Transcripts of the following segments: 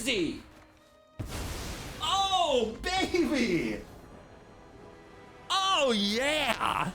easy. Oh, baby. Oh, yeah.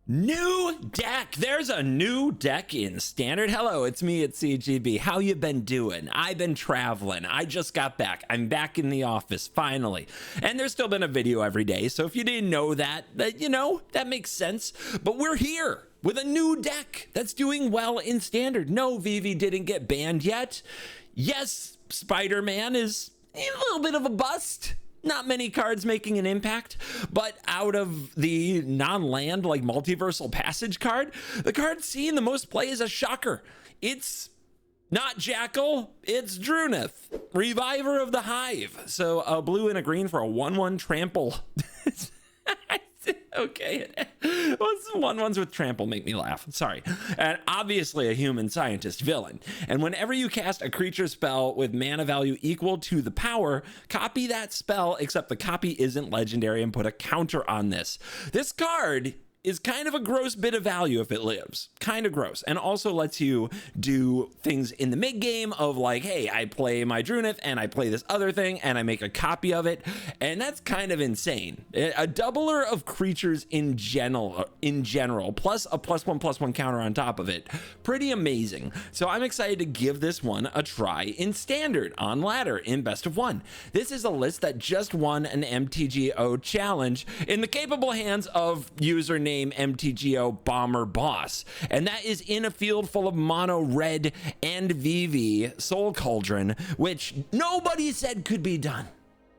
New deck. There's a new deck in Standard. Hello, it's me at CGB. How you been doing? I've been traveling. I just got back. I'm back in the office finally. And there's still been a video every day. So if you didn't know that, you know, that makes sense. But we're here with a new deck that's doing well in Standard. No, Vivi didn't get banned yet. Yes, Spider-Man is a little bit of a bust. Not many cards making an impact, but out of the non-land like multiversal passage card, the card seeing the most play is a shocker. It's not Jackal, it's Drunith, Reviver of the Hive. So a blue and a green for a 1/1 trample. Okay, what's 1/1s with trample make me laugh? Sorry. And obviously a human scientist villain. And whenever you cast a creature spell with mana value equal to the power, copy that spell, except the copy isn't legendary, and put a counter on this. This card is kind of a gross bit of value if it lives. Kind of gross. And also lets you do things in the mid game of like, hey, I play my Drunith and I play this other thing and I make a copy of it. And that's kind of insane. A doubler of creatures in general, plus a +1/+1 counter on top of it. Pretty amazing. So I'm excited to give this one a try in Standard, on ladder, in best of 1. This is a list that just won an MTGO challenge in the capable hands of username MTGO Bomber Boss, and that is in a field full of mono red and VV Soul Cauldron, which nobody said could be done.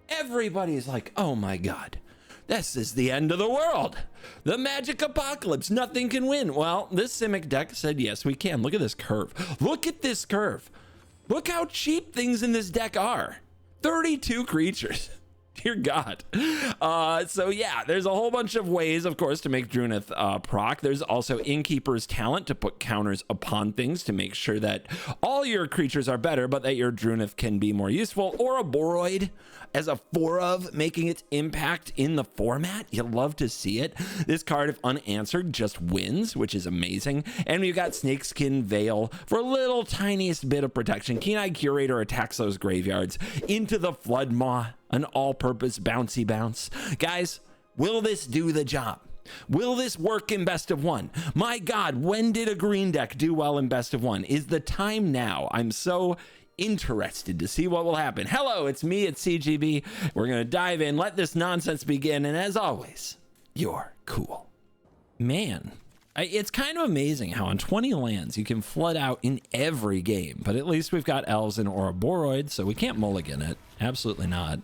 Everybody's like, oh my god, this is the end of the world, the magic apocalypse, nothing can win. Well, this Simic deck said yes, we can. Look at this curve. Look at this curve. Look how cheap things in this deck are. 32 creatures. Dear God. So yeah, there's a whole bunch of ways, of course, to make Drunith proc. There's also Innkeeper's Talent to put counters upon things to make sure that all your creatures are better, but that your Drunith can be more useful. Or a Boroid as a 4-of, making its impact in the format. You love to see it. This card, if unanswered, just wins, which is amazing. And we've got Snakeskin Veil for a little tiniest bit of protection. Keen-Eyed Curator attacks those graveyards into the Flood Maw, an all-purpose bouncy bounce. Guys, will this do the job? Will this work in best of 1? My God, when did a green deck do well in best of 1? Is the time now? I'm so interested to see what will happen. Hello, it's me at CGB. We're gonna dive in, let this nonsense begin, and as always, you're cool. Man, it's kind of amazing how on 20 lands you can flood out in every game, but at least we've got Elves and Ouroboros, so we can't mulligan it. Absolutely not.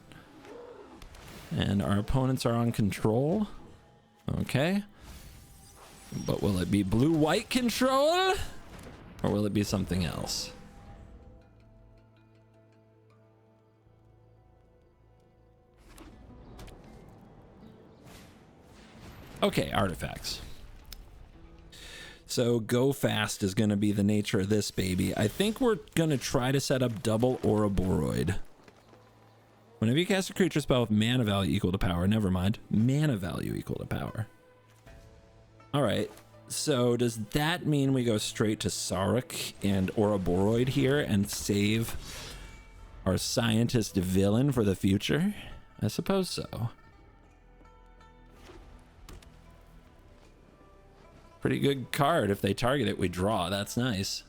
And our opponents are on control. Okay. But will it be blue-white control? Or will it be something else? Okay, artifacts. So go fast is going to be the nature of this baby. I think we're going to try to set up double Ouroboros. Whenever you cast a creature spell with mana value equal to power, never mind, mana value equal to power. All right, so does that mean we go straight to Sarek and Ouroboros here and save our scientist villain for the future? I suppose so. Pretty good card. If they target it, we draw. That's nice.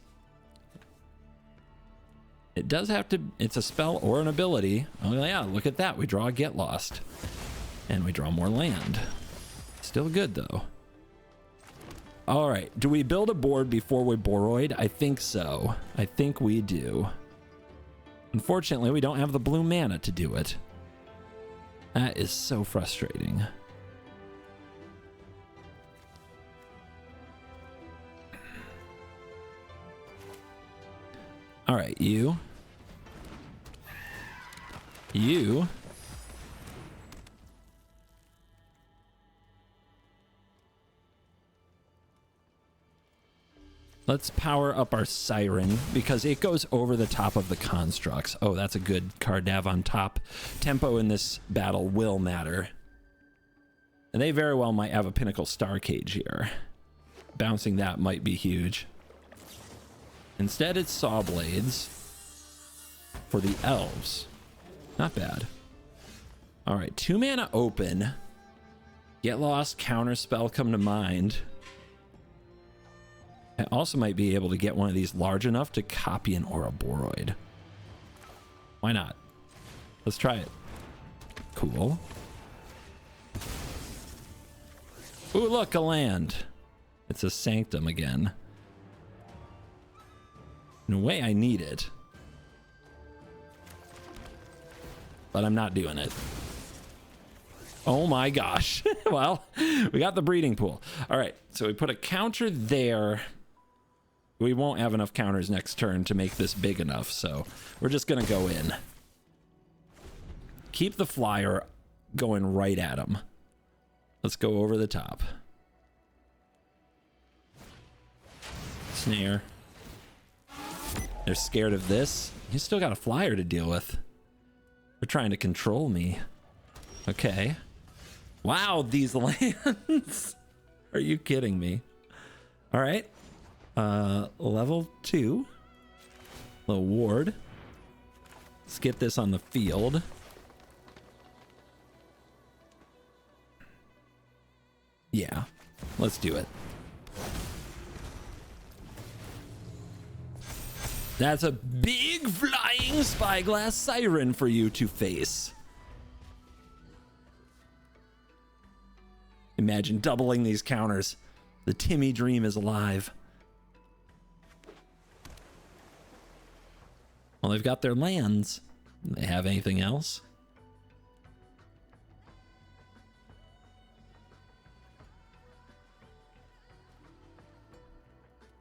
It does have to, it's a spell or an ability. Oh yeah, look at that. We draw a Get Lost. And we draw more land. Still good though. All right, do we build a board before we Boroid? I think so. I think we do. Unfortunately, we don't have the blue mana to do it. That is so frustrating. All right, you. Let's power up our Siren because it goes over the top of the constructs. Oh, that's a good card to have on top. Tempo in this battle will matter. And they very well might have a Pinnacle Star Cage here. Bouncing that might be huge. Instead, it's Saw Blades for the elves. Not bad. All right, 2 mana open. Get Lost, Counterspell come to mind. I also might be able to get one of these large enough to copy an Ouroboros. Why not? Let's try it. Cool. Ooh, look, a land. It's a Sanctum again. In a way, I need it. But I'm not doing it. Oh my gosh. Well, we got the breeding pool. All right, so we put a counter there. We won't have enough counters next turn to make this big enough, so we're just gonna go in. Keep the flyer going right at him. Let's go over the top. Snare. They're scared of this. You still got a flyer to deal with. They're trying to control me. Okay. Wow, these lands. Are you kidding me? All right. Level 2. Little ward. Let's get this on the field. Yeah, let's do it. That's a big flying spyglass siren for you to face. Imagine doubling these counters. The Timmy dream is alive. Well, they've got their lands. Do they have anything else?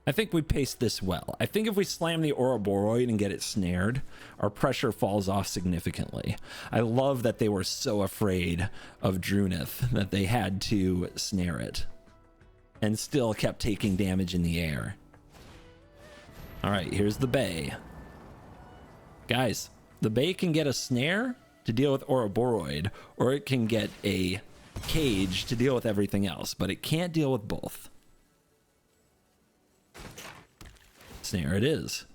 I think we paced this well. I think if we slam the Ouroboros and get it snared, our pressure falls off significantly. I love that they were so afraid of Drunith that they had to snare it and still kept taking damage in the air. All right, here's the Bay. Guys, the Bay can get a snare to deal with Ouroboros, or it can get a cage to deal with everything else, but it can't deal with both. Snare it is.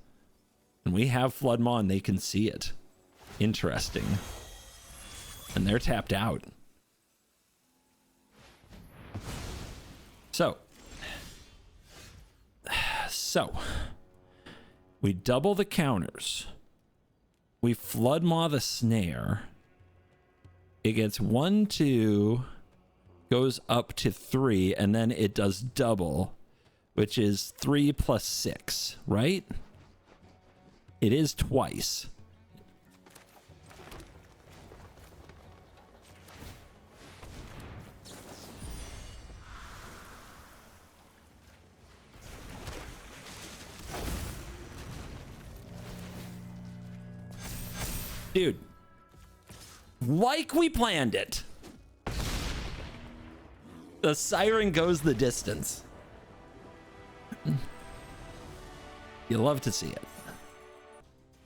And we have Flood Maw and they can see it. Interesting. And they're tapped out. So we double the counters. We Flood Maw the snare. It gets 1, 2, goes up to 3, and then it does double, which is 3 plus 6, right? It is twice. Dude, like we planned it. The siren goes the distance. You love to see it.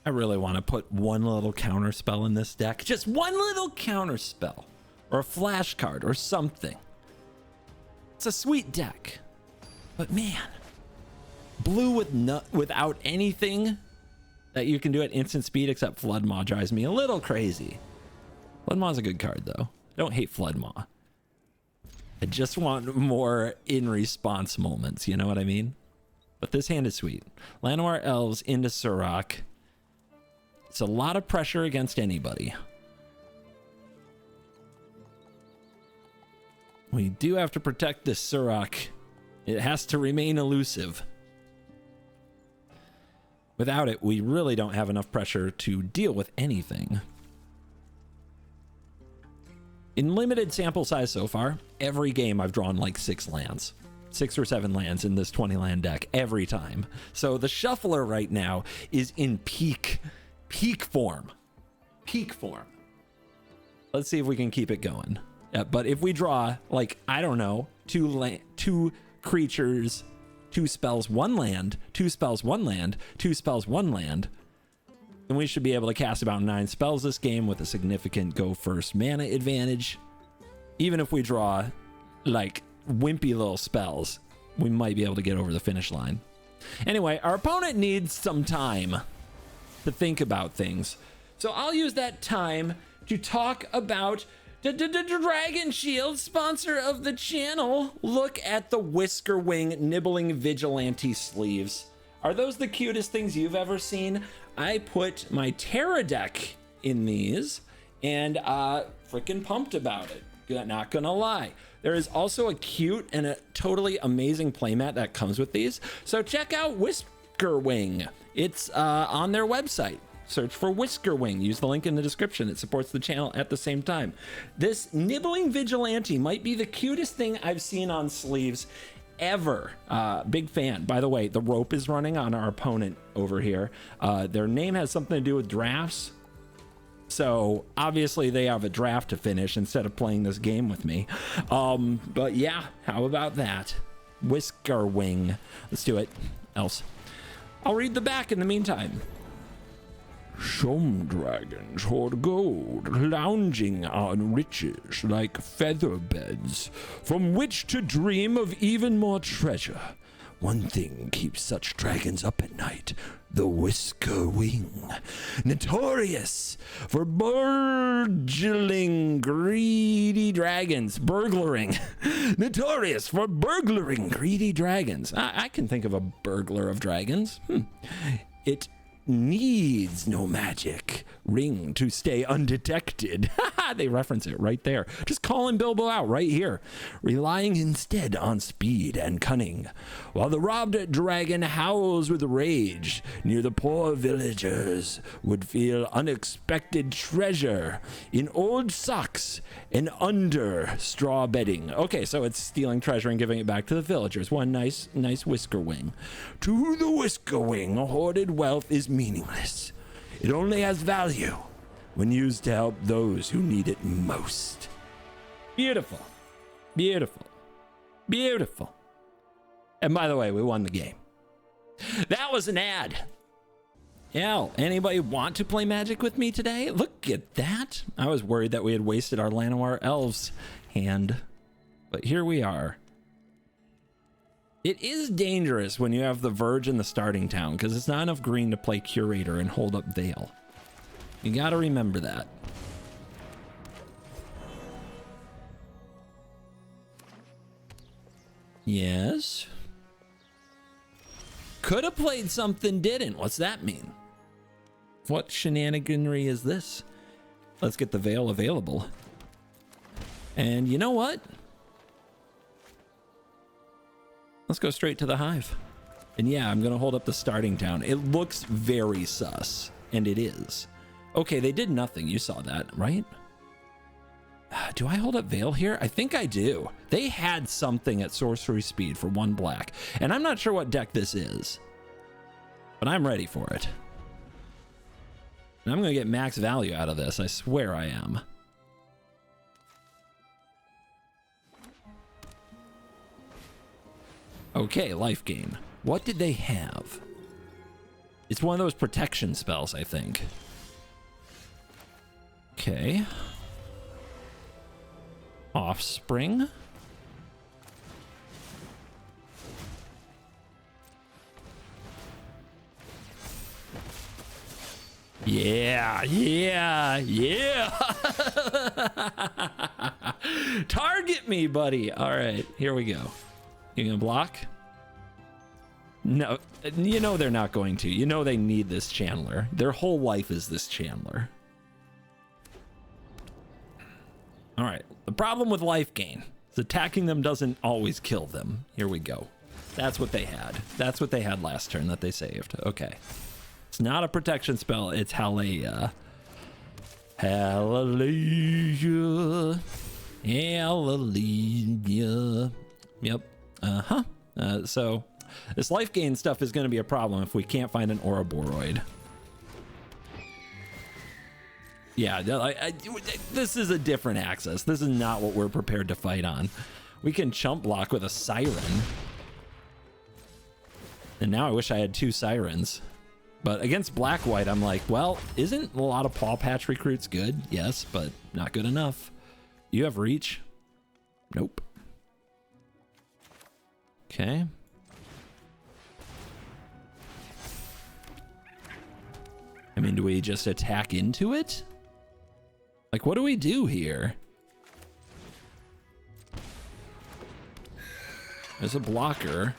I really want to put one little counter spell in this deck. Just one little counter spell. Or a flash card or something. It's a sweet deck. But man, blue without anything that you can do at instant speed except Flood Maw drives me a little crazy. Flood Maw's a good card though. I don't hate Flood Maw. I just want more in response moments, you know what I mean? But this hand is sweet. Llanowar Elves into Surrak. It's a lot of pressure against anybody. We do have to protect this Surrak. It has to remain elusive. Without it, we really don't have enough pressure to deal with anything. In limited sample size so far, every game I've drawn like 6 lands. 6 or 7 lands in this 20 land deck every time. So the shuffler right now is in peak form. Peak form. Let's see if we can keep it going. But if we draw like, I don't know, 2 creatures, 2 spells, 1 land, 2 spells, 1 land, 2 spells, 1 land, then we should be able to cast about 9 spells this game with a significant go first mana advantage. Even if we draw like wimpy little spells, we might be able to get over the finish line. Anyway, our opponent needs some time to think about things. So I'll use that time to talk about Dragon Shield, sponsor of the channel. Look at the Whisker Wing Nibbling Vigilante sleeves. Are those the cutest things you've ever seen? I put my Terra deck in these and freaking pumped about it. Not gonna lie. There is also a cute and a totally amazing playmat that comes with these. So check out Whisker Wing. It's on their website. Search for Whisker Wing. Use the link in the description. It supports the channel at the same time. This Nibbling Vigilante might be the cutest thing I've seen on sleeves ever. Big fan. By the way, the rope is running on our opponent over here. Their name has something to do with drafts. So obviously they have a draft to finish instead of playing this game with me. But yeah, how about that? Whisker Wing. Let's do it. Else I'll read the back in the meantime. Some dragons hoard gold, lounging on riches like feather beds, from which to dream of even more treasure. One thing keeps such dragons up at night: the Whisker Wing, notorious for burgling greedy dragons. Notorious for burglaring greedy dragons. I can think of a burglar of dragons. It needs no magic ring to stay undetected. They reference it right there. Just calling Bilbo out right here. Relying instead on speed and cunning. While the robbed dragon howls with rage, near the poor villagers would feel unexpected treasure in old socks and under straw bedding. Okay, so it's stealing treasure and giving it back to the villagers. One nice Whisker Wing. To the Whisker Wing, hoarded wealth is meaningless. It only has value when used to help those who need it most. Beautiful. Beautiful. Beautiful. And by the way, we won the game. That was an ad. Yeah, anybody want to play Magic with me today? Look at that. I was worried that we had wasted our Llanowar Elves hand, but here we are. It is dangerous when you have the Verge in the starting town because it's not enough green to play Curator and hold up Veil. You got to remember that. Yes. Could have played something, didn't. What's that mean? What shenaniganry is this? Let's get the Veil available. And you know what? Let's go straight to the Hive. And yeah, I'm going to hold up the starting town. It looks very sus, and it is. Okay, they did nothing. You saw that, right? Do I hold up Veil here? I think I do. They had something at sorcery speed for 1 black, and I'm not sure what deck this is, but I'm ready for it. And I'm going to get max value out of this. I swear I am. Okay, life gain. What did they have? It's one of those protection spells, I think. Okay. Offspring. Yeah. Target me, buddy. All right, here we go. You gonna block? No, you know they're not going to. You know they need this Chandler. Their whole life is this Chandler. All right, the problem with life gain is attacking them doesn't always kill them. Here we go. That's what they had. That's what they had last turn that they saved. Okay. It's not a protection spell. It's Hallelujah. Hallelujah. Hallelujah. Yep. So this life gain stuff is going to be a problem if we can't find an Ouroboros. Yeah, this is a different access. This is not what we're prepared to fight on. We can chump block with a Siren. And now I wish I had 2 Sirens. But against black-white, I'm like, well, isn't a lot of Paw Patch recruits good? Yes, but not good enough. You have reach? Nope. Okay. I mean, do we just attack into it? Like, what do we do here? There's a blocker.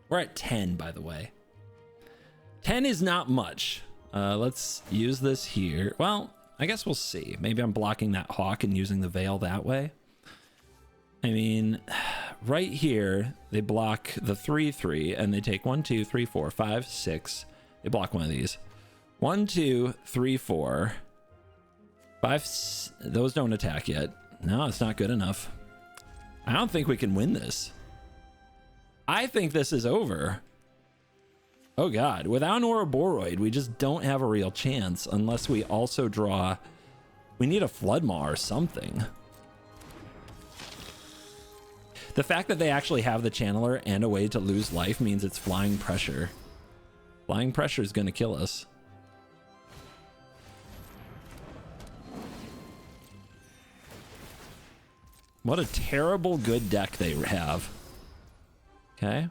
We're at 10, by the way. 10 is not much. Let's use this here. Well, I guess we'll see. Maybe I'm blocking that hawk and using the veil that way. I mean, right here, they block the 3/3, and they take 1, 2, 3, 4, 5, 6. They block one of these. 1, 2, 3, 4, 5. Those don't attack yet. No, it's not good enough. I don't think we can win this. I think this is over. Oh God, without an Ouroboros, we just don't have a real chance unless we also draw. We need a Floodmaw or something. The fact that they actually have the Channeler and a way to lose life means it's flying pressure. Flying pressure is going to kill us. What a terrible good deck they have. Okay.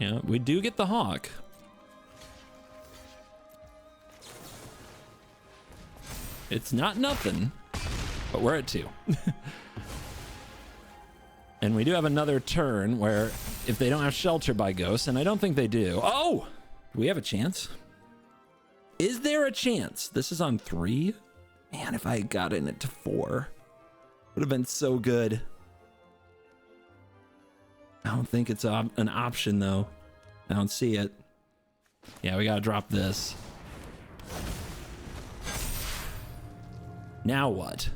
Yeah, we do get the hawk. It's not nothing, but we're at 2. And we do have another turn where if they don't have Shelter by Ghosts, and I don't think they do. Oh, do we have a chance? Is there a chance? This is on 3. Man, if I had gotten it to 4, would have been so good. I don't think it's an option though. I don't see it. Yeah, we gotta drop this. Now what?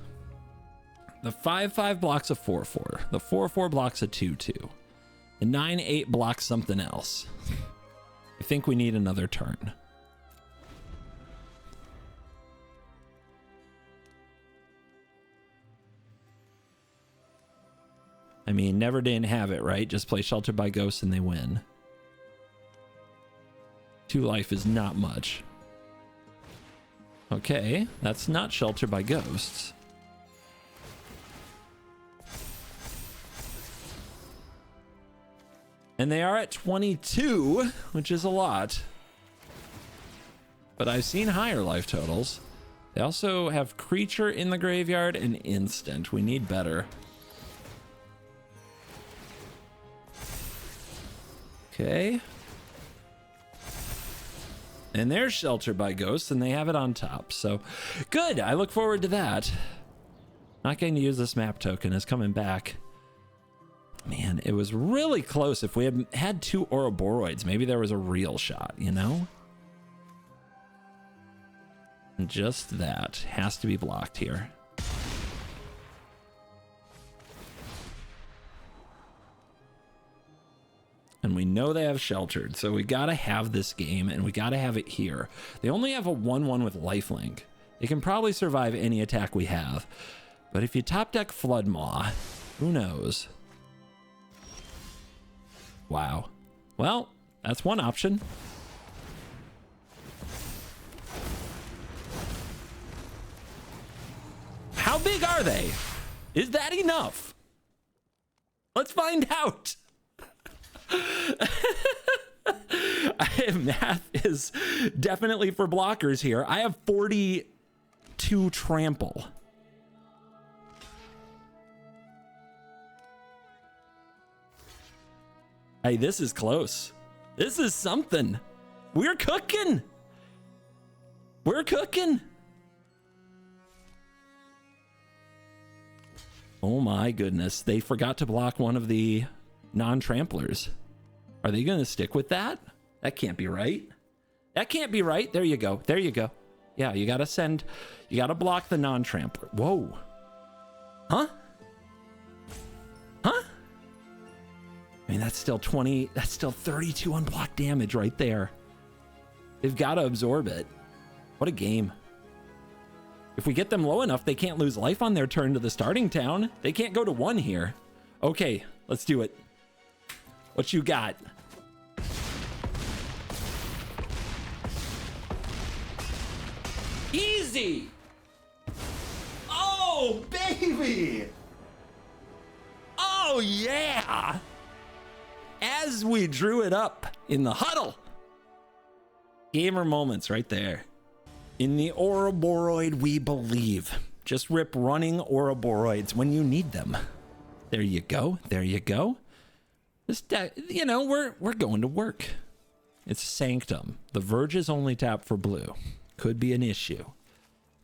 The 5/5 blocks a 4/4. The 4/4 blocks a 2/2. The 9/8 blocks something else. I think we need another turn. I mean, never didn't have it, right? Just play Shelter by Ghosts and they win. 2 life is not much. Okay, that's not Shelter by Ghosts. And they are at 22, which is a lot. But I've seen higher life totals. They also have creature in the graveyard and instant. We need better. Okay. And there's Shelter by Ghosts, and they have it on top. So, good. I look forward to that. Not getting to use this map token is coming back. Man, it was really close. If we had had 2 Ouroboros, maybe there was a real shot, you know? And just that has to be blocked here. And we know they have Sheltered, so we gotta have this game, and we gotta have it here. They only have a 1/1 with lifelink. They can probably survive any attack we have. But if you top deck Floodmaw, who knows? Wow. Well, that's one option. How big are they? Is that enough? Let's find out. Math is definitely for blockers here. I have 42 trample. Hey, this is close. This is something. We're cooking. We're cooking. Oh my goodness. They forgot to block one of the non-tramplers. Are they going to stick with that? That can't be right. That can't be right. There you go. There you go. Yeah, you got to block the non-trampler. Whoa. Huh? Huh? I mean, that's still 32 unblocked damage right there. They've got to absorb it. What a game. If we get them low enough, they can't lose life on their turn to the starting town. They can't go to 1 here. Okay, let's do it. What you got? Easy. Oh! Oh, baby! Oh, yeah! As we drew it up in the huddle. Gamer moments right there. In the Ouroboros we believe. Just rip running Ouroboros when you need them. There you go. There you go. This deck, you know, we're going to work. It's Sanctum. The Verge's only tap for blue. Could be an issue.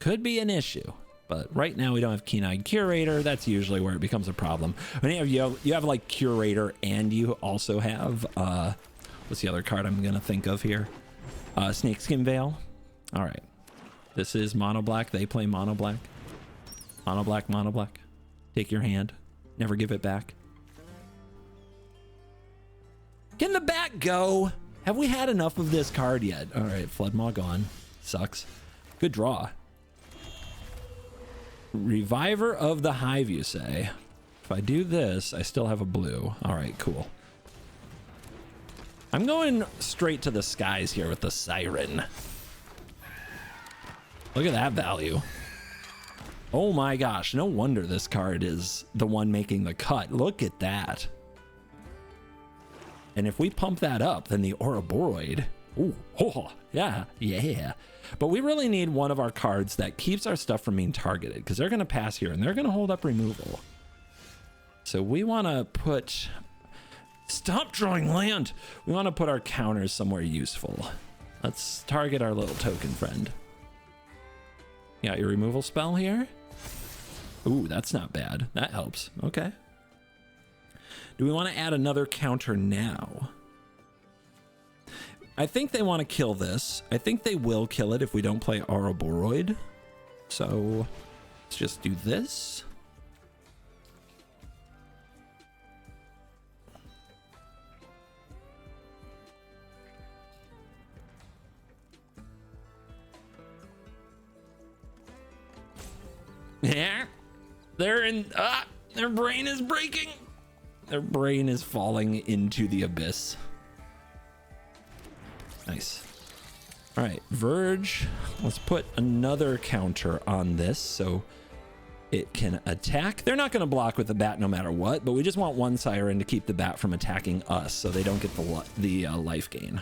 Could be an issue. But right now we don't have Keen-Eyed Curator. That's usually where it becomes a problem. When you have like Curator and you also have, what's the other card I'm going to think of here? Snakeskin Veil. All right. This is mono black. They play mono black. Mono black, mono black. Take your hand. Never give it back. Can the bat go? Have we had enough of this card yet? All right, Floodmaw gone. Sucks. Good draw. Reviver of the Hive, you say? If I do this, I still have a blue. All right, cool. I'm going straight to the skies here with the Siren. Look at that value. Oh my gosh, no wonder this card is the one making the cut. Look at that. And if we pump that up, then the Ouroboros. Ooh, oh, yeah, yeah. But we really need one of our cards that keeps our stuff from being targeted, because they're going to pass here and they're going to hold up removal. So we want to put... Stop drawing land! We want to put our counters somewhere useful. Let's target our little token friend. You got your removal spell here? Ooh, that's not bad. That helps. Okay. Do we want to add another counter now? I think they want to kill this. I think they will kill it if we don't play Ouroboros. So let's just do this. Yeah, they're in, their brain is breaking. Their brain is falling into the abyss. Nice. All right, Verge. Let's put another counter on this so it can attack. They're not going to block with the bat no matter what, but we just want one Siren to keep the bat from attacking us so they don't get the life gain.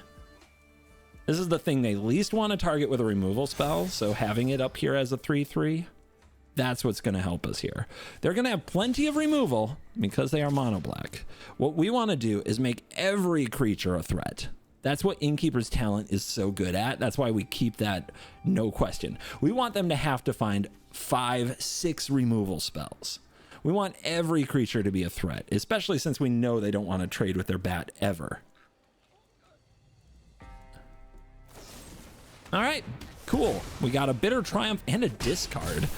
This is the thing they least want to target with a removal spell, so having it up here as a 3/3, that's what's going to help us here. They're going to have plenty of removal because they are mono black. What we want to do is make every creature a threat. That's what Innkeeper's talent is so good at. That's why we keep that, no question. We want them to have to find 5, 6 removal spells. We want every creature to be a threat, especially since we know they don't want to trade with their bat ever. All right, cool. We got a Bitter Triumph and a discard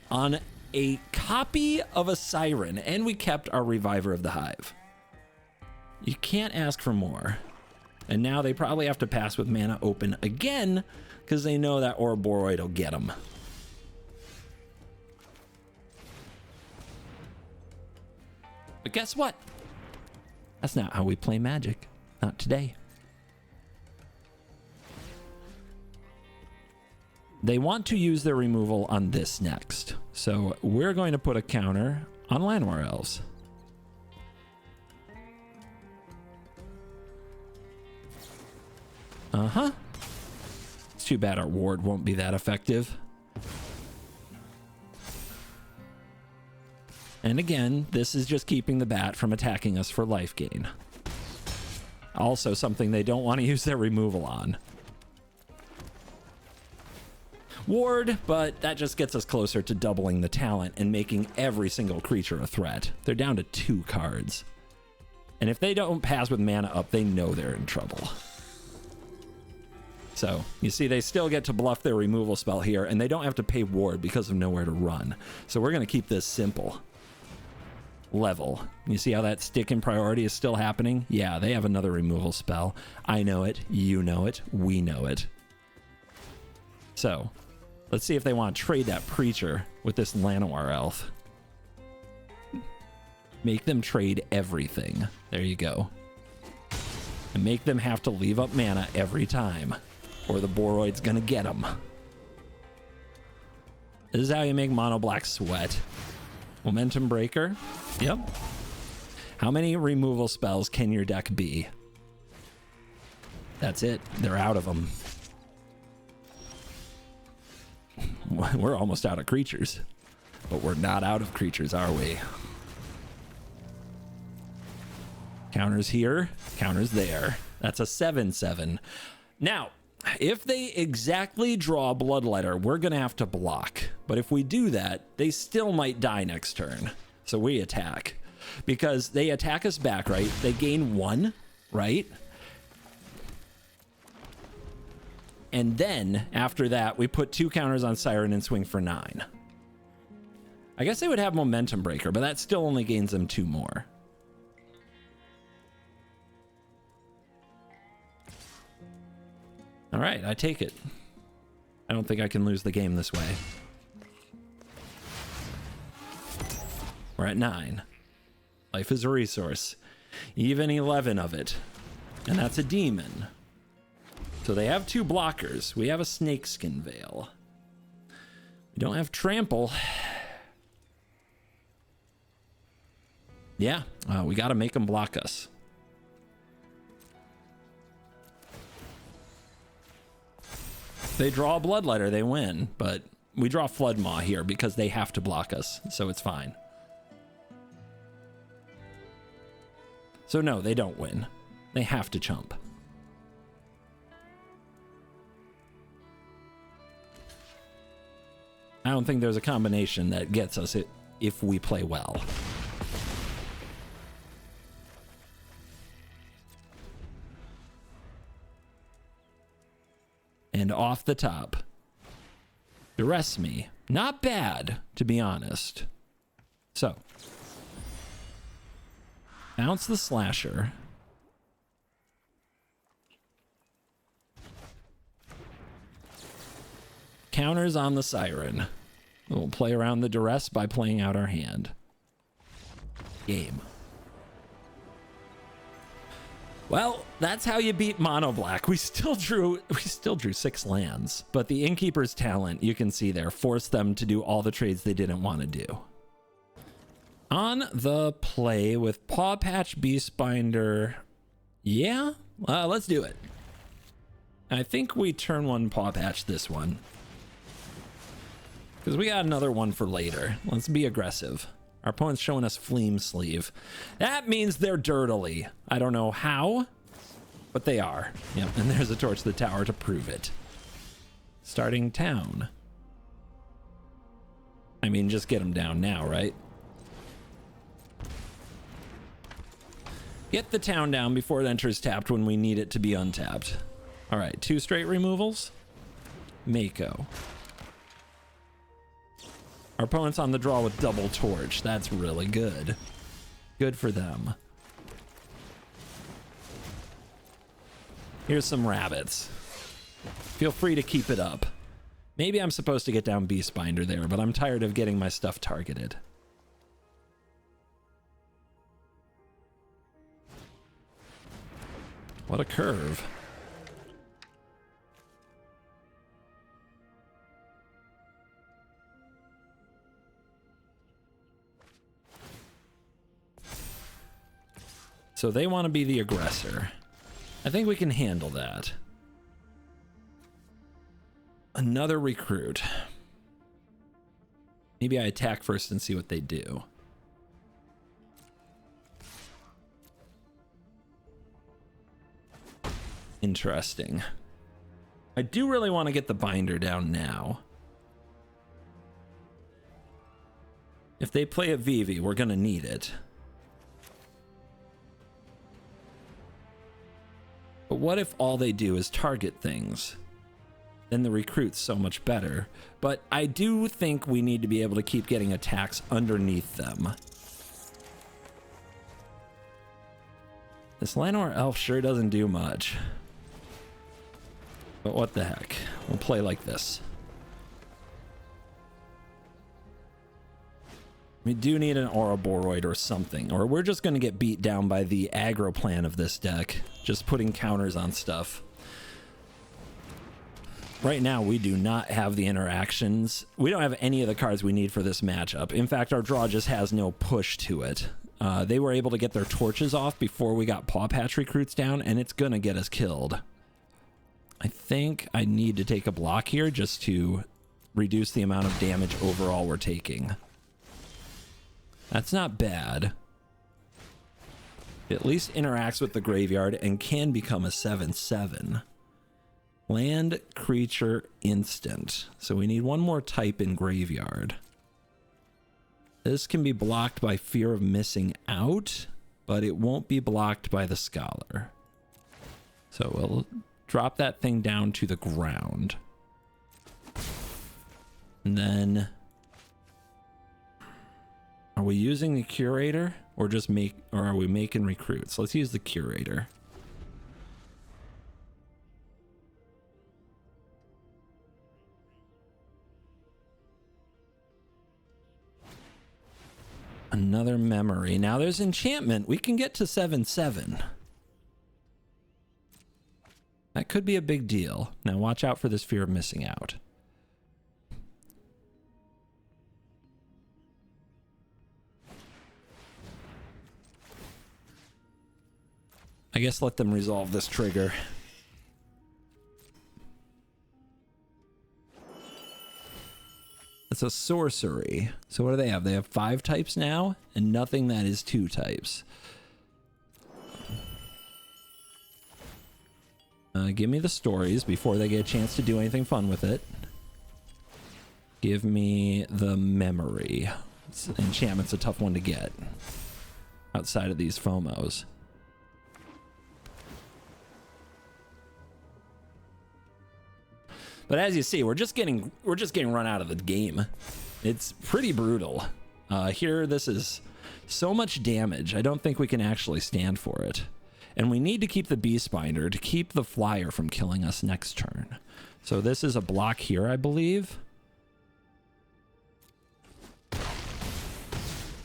on a copy of a Siren, and we kept our Reviver of the Hive. You can't ask for more. And now they probably have to pass with mana open again because they know that Ouroboros will get them. But guess what? That's not how we play Magic. Not today. They want to use their removal on this next. So we're going to put a counter on Llanowar Elves. Uh-huh. It's too bad our ward won't be that effective. And again, this is just keeping the bat from attacking us for life gain. Also something they don't want to use their removal on. Ward, but that just gets us closer to doubling the talent and making every single creature a threat. They're down to 2 cards. And if they don't pass with mana up, they know they're in trouble. So, you see, they still get to bluff their removal spell here, and they don't have to pay ward because of nowhere to run. So we're going to keep this simple. Level. You see how that stick in priority is still happening? Yeah, they have another removal spell. I know it, you know it, we know it. So, let's see if they want to trade that preacher with this Llanowar Elf. Make them trade everything. There you go. And make them have to leave up mana every time, or the Boroid's gonna get them. This is how you make mono black sweat. Momentum breaker. Yep. How many removal spells can your deck be? That's it. They're out of them. We're almost out of creatures. But we're not out of creatures, are we? Counters here. Counters there. That's a 7/7. Now, if they exactly draw Bloodletter, we're going to have to block. But if we do that, they still might die next turn. So we attack. Because they attack us back, right? They gain 1, right? And then, after that, we put 2 counters on Siren and swing for 9. I guess they would have Momentum Breaker, but that still only gains them 2 more. All right, I take it. I don't think I can lose the game this way. We're at 9. Life is a resource. Even 11 of it. And that's a demon. So they have 2 blockers. We have a Snakeskin Veil. We don't have Trample. Yeah, we got to make them block us. They draw a Bloodletter, they win, but we draw Floodmaw here because they have to block us, so it's fine. So no, they don't win. They have to chump. I don't think there's a combination that gets us it if we play well. And off the top, Duress me. Not bad, to be honest. So, bounce the Slasher. Counters on the Siren. We'll play around the Duress by playing out our hand. Game. Well, that's how you beat Mono Black. We still drew 6 lands, but the Innkeeper's talent, you can see there, forced them to do all the trades they didn't want to do. On the play with Paw Patch, Beastbinder. Yeah, let's do it. I think we turn 1 Paw Patch this one, because we got another one for later. Let's be aggressive. Our opponent's showing us Fleam Sleeve. That means they're dirtily. I don't know how, but they are. Yep, and there's a Torch to the Tower to prove it. Starting town. I mean, just get them down now, right? Get the town down before it enters tapped when we need it to be untapped. All right, 2 straight removals. Mako. Our opponent's on the draw with double Torch. That's really good. Good for them. Here's some rabbits. Feel free to keep it up. Maybe I'm supposed to get down Beastbinder there, but I'm tired of getting my stuff targeted. What a curve. So they want to be the aggressor. I think we can handle that. Another recruit. Maybe I attack first and see what they do. Interesting. I do really want to get the binder down now. If they play a Vivi, we're going to need it. But what if all they do is target things? Then the recruit's so much better. But I do think we need to be able to keep getting attacks underneath them. This Llanowar Elf sure doesn't do much. But what the heck? We'll play like this. We do need an Ouroboros or something, or we're just going to get beat down by the aggro plan of this deck, just putting counters on stuff. Right now, we do not have the interactions. We don't have any of the cards we need for this matchup. In fact, our draw just has no push to it. They were able to get their torches off before we got Paw Patch recruits down, and it's going to get us killed. I think I need to take a block here just to reduce the amount of damage overall we're taking. That's not bad. It at least interacts with the graveyard and can become a 7/7. Land, creature, instant. So we need one more type in graveyard. This can be blocked by Fear of Missing Out, but it won't be blocked by the Scholar. So we'll drop that thing down to the ground. And then, are we using the Curator or are we making recruits? Let's use the Curator. Another memory. Now there's enchantment. We can get to 7/7. That could be a big deal. Now watch out for this Fear of Missing Out. I guess let them resolve this trigger. It's a sorcery. So what do they have? They have 5 types now and nothing that is 2 types. Give me the stories before they get a chance to do anything fun with it. Give me the memory. Enchantment's a tough one to get outside of these FOMOs. But as you see, we're just getting run out of the game. It's pretty brutal. Here, this is so much damage. I don't think we can actually stand for it. And we need to keep the Beast Binder to keep the flyer from killing us next turn. So this is a block here, I believe.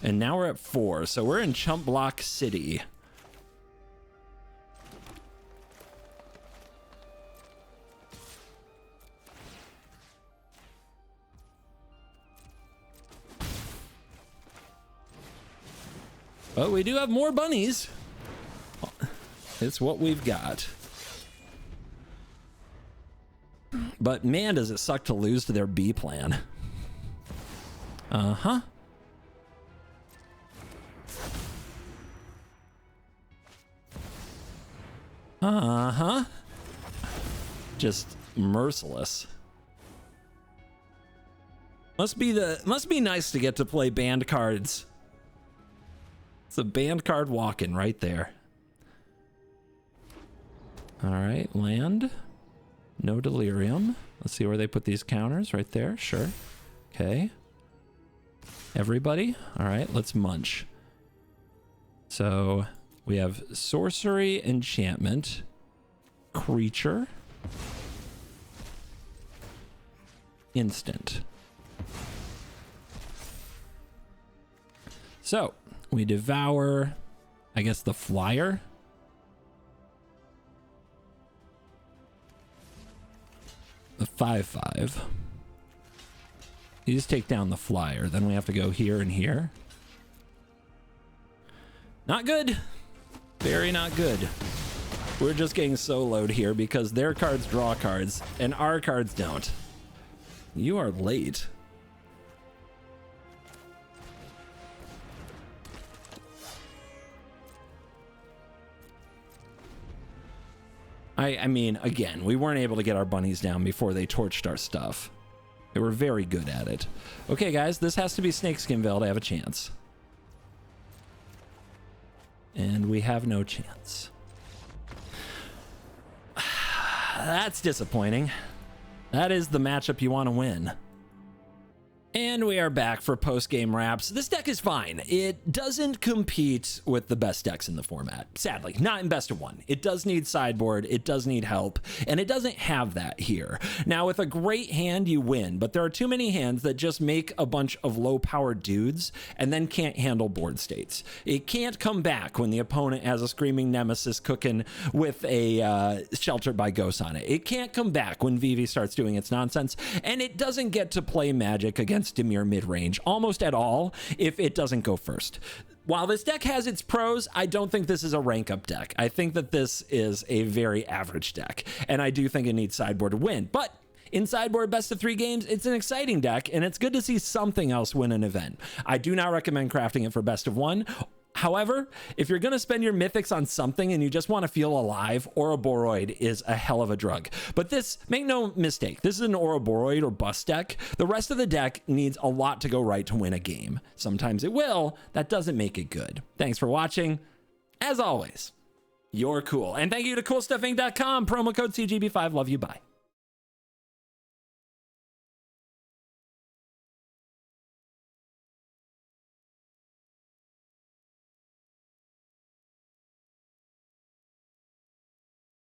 And now we're at 4. So we're in Chump Block City. But we do have more bunnies. It's what we've got. But man, does it suck to lose to their B plan. Uh-huh. Uh-huh. Just merciless. Must be nice to get to play banned cards. It's a banned card walking right there. All right, land. No delirium. Let's see where they put these counters. Right there, sure. Okay. Everybody. All right, let's munch. So we have sorcery, enchantment, creature, instant. So we devour, I guess, the flyer. The 5/5. You just take down the flyer. Then we have to go here and here. Not good. Very not good. We're just getting soloed here because their cards draw cards and our cards don't. You are late. I mean, again, we weren't able to get our bunnies down before they torched our stuff. They were very good at it. Okay, guys, this has to be Snakeskinville to have a chance. And we have no chance. That's disappointing. That is the matchup you want to win. And we are back for post-game wraps. This deck is fine. It doesn't compete with the best decks in the format. Sadly, not in best of one. It does need sideboard, it does need help, and it doesn't have that here. Now, with a great hand, you win, but there are too many hands that just make a bunch of low-powered dudes and then can't handle board states. It can't come back when the opponent has a Screaming Nemesis cooking with a Sheltered by Ghosts on it. It can't come back when Vivi starts doing its nonsense, and it doesn't get to play Magic against Dimir mid-range almost at all if it doesn't go first. While this deck has its pros, I don't think this is a rank up deck. I think that this is a very average deck, and I do think it needs sideboard to win. But in sideboard best of 3 games, it's an exciting deck, and it's good to see something else win an event. I do not recommend crafting it for best of 1. However, if you're going to spend your mythics on something and you just want to feel alive, Ouroboros is a hell of a drug. But this, make no mistake, this is an Ouroboros or bust deck. The rest of the deck needs a lot to go right to win a game. Sometimes it will. That doesn't make it good. Thanks for watching. As always, you're cool. And thank you to CoolStuffInc.com. Promo code CGB5. Love you. Bye.